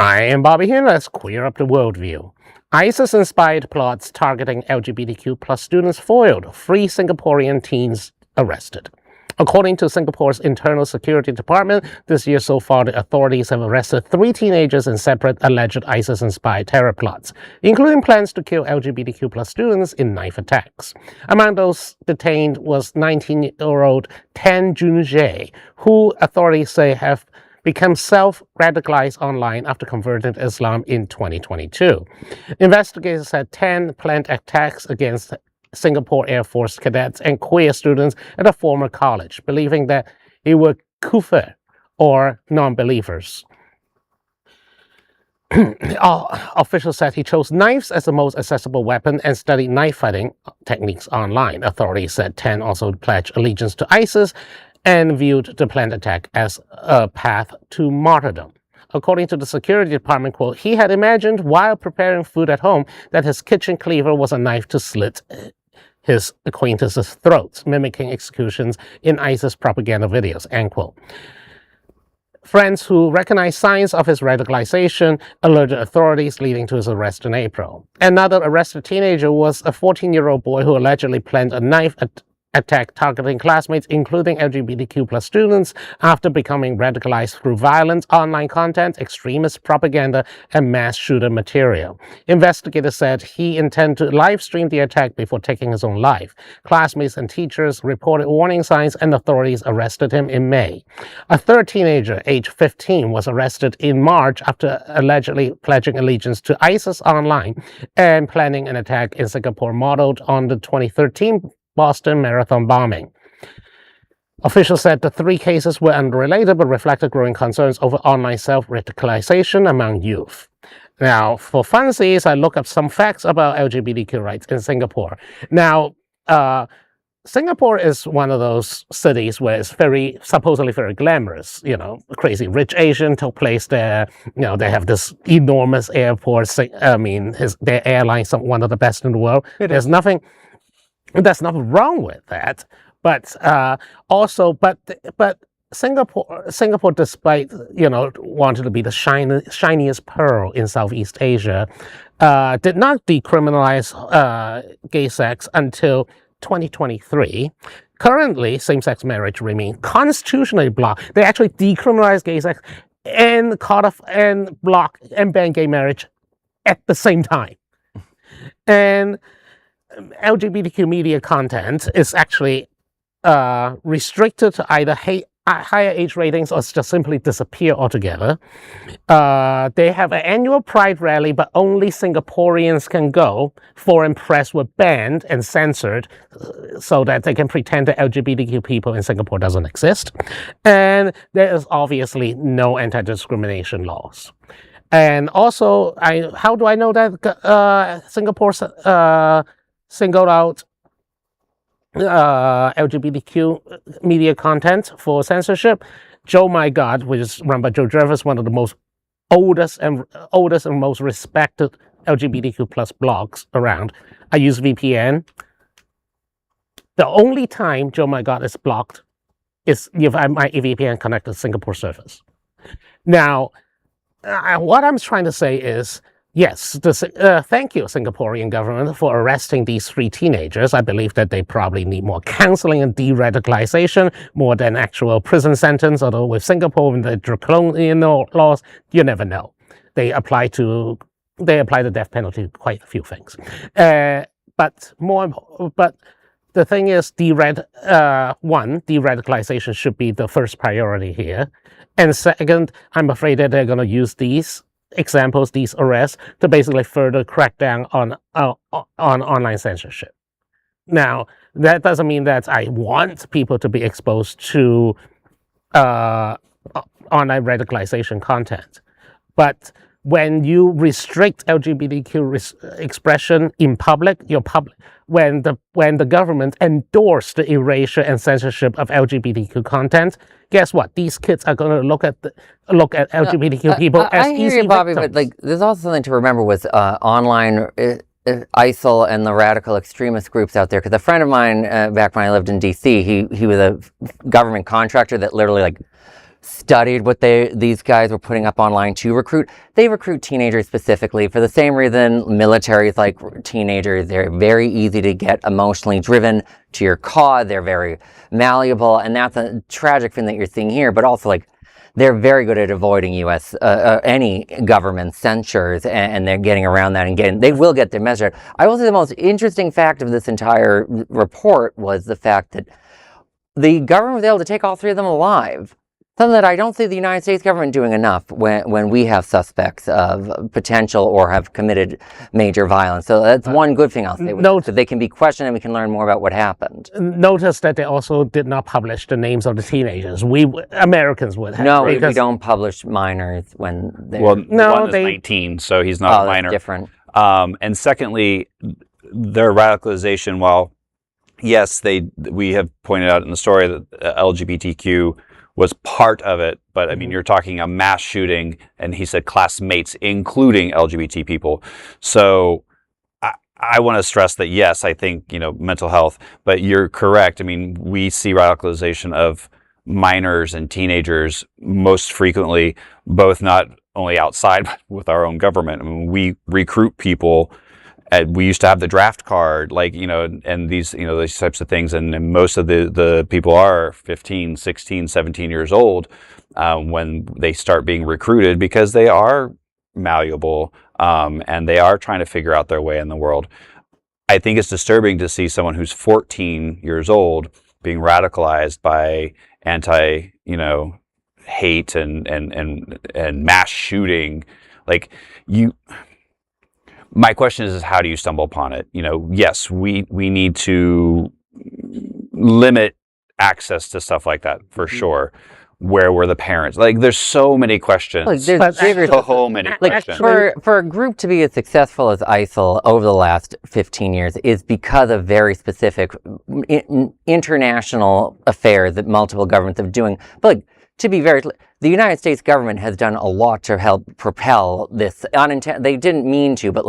I am Bobby here. Let's queer up the worldview. ISIS-inspired plots targeting LGBTQ plus students foiled. 3 Singaporean teens arrested. According to Singapore's Internal Security Department, this year so far the authorities have arrested 3 teenagers in separate alleged ISIS-inspired terror plots, including plans to kill LGBTQ plus students in knife attacks. Among those detained was 19-year-old Tan Jun Jie, who authorities say have become self-radicalized online after converting to Islam in 2022. Investigators said Tan planned attacks against Singapore Air Force cadets and queer students at a former college, believing that they were kuffar, or non-believers. Officials said he chose knives as the most accessible weapon and studied knife fighting techniques online. Authorities said Tan also pledged allegiance to ISIS and viewed the planned attack as a path to martyrdom. According to the security department, quote, he had imagined while preparing food at home that his kitchen cleaver was a knife to slit his acquaintances' throats, mimicking executions in ISIS propaganda videos, end quote. Friends who recognized signs of his radicalization alerted authorities, leading to his arrest in April. Another arrested teenager was a 14-year-old boy who allegedly planned a knife attack targeting classmates, including LGBTQ plus students, after becoming radicalized through violent online content, extremist propaganda, and mass shooter material. Investigators said he intended to live stream the attack before taking his own life. Classmates and teachers reported warning signs, and authorities arrested him in May. A third teenager, aged 15, was arrested in March after allegedly pledging allegiance to ISIS online and planning an attack in Singapore modeled on the 2013 Boston Marathon bombing. Officials said the 3 cases were unrelated but reflected growing concerns over online self-radicalization among youth. Now, for funsies, I looked up some facts about LGBTQ rights in Singapore. Now, Singapore is one of those cities where it's supposedly very glamorous. You know, Crazy Rich Asian took place there. You know, they have this enormous airport. Their airline's one of the best in the world. There's nothing wrong with that, but Singapore, despite wanting to be the shiniest pearl in Southeast Asia, did not decriminalize gay sex until 2023. Currently, same-sex marriage remains constitutionally blocked. They actually decriminalized gay sex and block and ban gay marriage at the same time, and LGBTQ media content is actually restricted to either higher age ratings or just simply disappear altogether. They have an annual Pride rally, but only Singaporeans can go. Foreign press were banned and censored so that they can pretend that LGBTQ people in Singapore doesn't exist. And there is obviously no anti-discrimination laws. And also, how do I know that Singapore singled out LGBTQ media content for censorship? Joe My God, which is run by Joe Jervis, one of the most oldest and most respected LGBTQ plus blogs around. I use VPN. The only time Joe My God is blocked is if my VPN connected to Singapore servers. Now, what I'm trying to say is, yes, thank you, Singaporean government, for arresting these 3 teenagers. I believe that they probably need more counseling and de-radicalization more than actual prison sentence, although with Singapore and the draconian laws, you never know. They apply the death penalty to quite a few things. But the thing is, de-radicalization should be the first priority here. And second, I'm afraid that they're going to use these examples, these arrests, to basically further crack down on online censorship. Now, that doesn't mean that I want people to be exposed to online radicalization content. But when you restrict LGBTQ expression in public, when the government endorsed the erasure and censorship of LGBTQ content, guess what? These kids are going to look at LGBTQ people as easy victims. I hear you, Bobby, but there's also something to remember with online ISIL and the radical extremist groups out there. Because a friend of mine, back when I lived in D.C., he was a government contractor that literally studied what these guys were putting up online to recruit. They recruit teenagers specifically for the same reason militaries like teenagers. They're very easy to get emotionally driven to your cause. They're very malleable, and that's a tragic thing that you're seeing here. But also, like, they're very good at avoiding any government censures, and they're getting around that and they will get their message out. I will say the most interesting fact of this entire report was the fact that the government was able to take all 3 of them alive. Something that I don't see the United States government doing enough when we have suspects of potential or have committed major violence. So that's one good thing I'll say. So they can be questioned and we can learn more about what happened. Notice that they also did not publish the names of the teenagers. Americans would have. No, we don't publish minors when they're... Well, one is 19, so he's not a minor. That's different. And secondly, their radicalization, while, yes, we have pointed out in the story that LGBTQ was part of it, but I mean, you're talking a mass shooting, and he said classmates, including LGBT people. So I want to stress that, yes, I think, mental health, but you're correct. I mean, we see radicalization of minors and teenagers most frequently, both not only outside, but with our own government. I mean, we recruit people. We used to have the draft card, and these, these types of things. And most of the people are 15, 16, 17 years old when they start being recruited, because they are malleable and they are trying to figure out their way in the world. I think it's disturbing to see someone who's 14 years old being radicalized by hate and mass shooting. My question is how do you stumble upon it? Yes, we need to limit access to stuff like that for sure. Where were the parents? There's so many questions. There's so many questions. For a group to be as successful as ISIL over the last 15 years is because of very specific international affairs that multiple governments are doing. But to be very clear, the United States government has done a lot to help propel this. They didn't mean to, but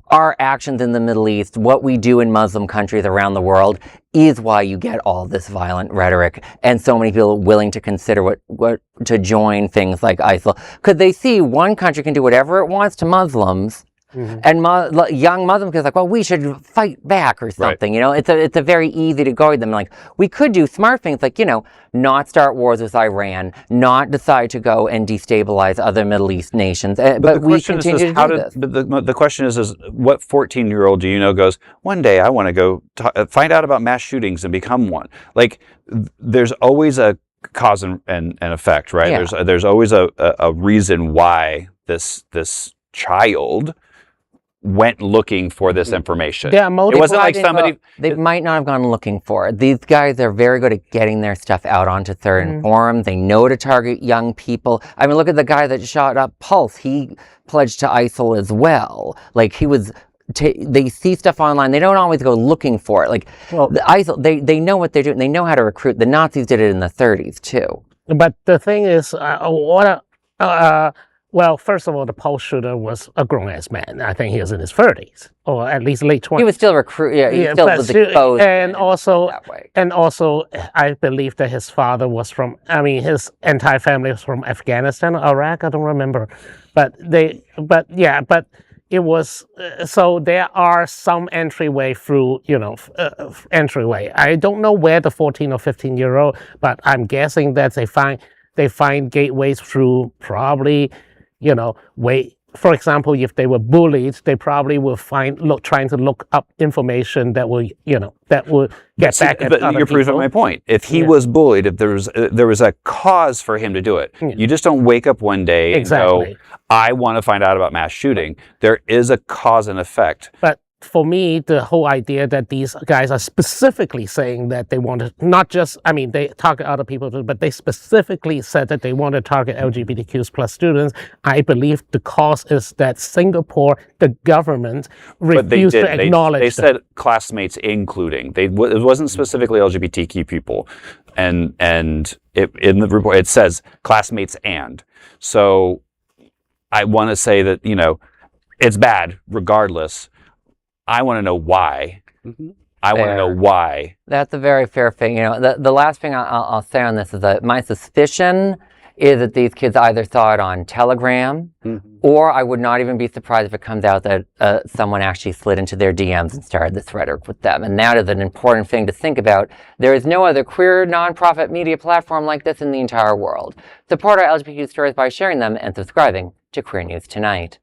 our actions in the Middle East, what we do in Muslim countries around the world, is why you get all this violent rhetoric and so many people willing to consider what to join things like ISIL. Could they see one country can do whatever it wants to Muslims? And young Muslims is well, we should fight back or something. Right. It's a very easy to go with them. We could do smart things not start wars with Iran, not decide to go and destabilize other Middle East nations. But we continue to do this. But the question is what 14-year-old do you know goes, one day I want to go find out about mass shootings and become one? There's always a cause and effect, right? Yeah. There's always a reason why this child went looking for this information. Yeah, it wasn't like somebody... They might not have gone looking for it. These guys are very good at getting their stuff out onto certain forums. They know to target young people. I mean, look at the guy that shot up Pulse. He pledged to ISIL as well. He was... they see stuff online. They don't always go looking for it. The ISIL, they know what they're doing. They know how to recruit. The Nazis did it in the 30s, too. But the thing is, well, first of all, the Pulse shooter was a grown-ass man. I think he was in his 30s, or at least late 20s. He was still he still was exposed. And also, I believe that his father was his entire family was from Afghanistan or Iraq. I don't remember, but it was so there are some entryway through, entryway. I don't know where the 14 or 15-year-old, but I'm guessing that they find gateways through probably. For example, if they were bullied, they probably will trying to look up information that will get back at other people. You're proving my point. If he was bullied, if there was a cause for him to do it, you just don't wake up one day and go, I want to find out about mass shooting. There is a cause and effect. But for me, the whole idea that these guys are specifically saying that they want to not just, they target other people too, but they specifically said that they want to target LGBTQs plus students. I believe the cause is that Singapore, the government, refused to acknowledge They said classmates including. It wasn't specifically LGBTQ people. And in the report, it says classmates and. So I want to say that, it's bad regardless. I want to know why. I want to know why. That's a very fair thing. The last thing I'll say on this is that my suspicion is that these kids either saw it on Telegram, or I would not even be surprised if it comes out that someone actually slid into their DMs and started this rhetoric with them. And that is an important thing to think about. There is no other queer nonprofit media platform like this in the entire world. Support our LGBTQ stories by sharing them and subscribing to Queer News Tonight.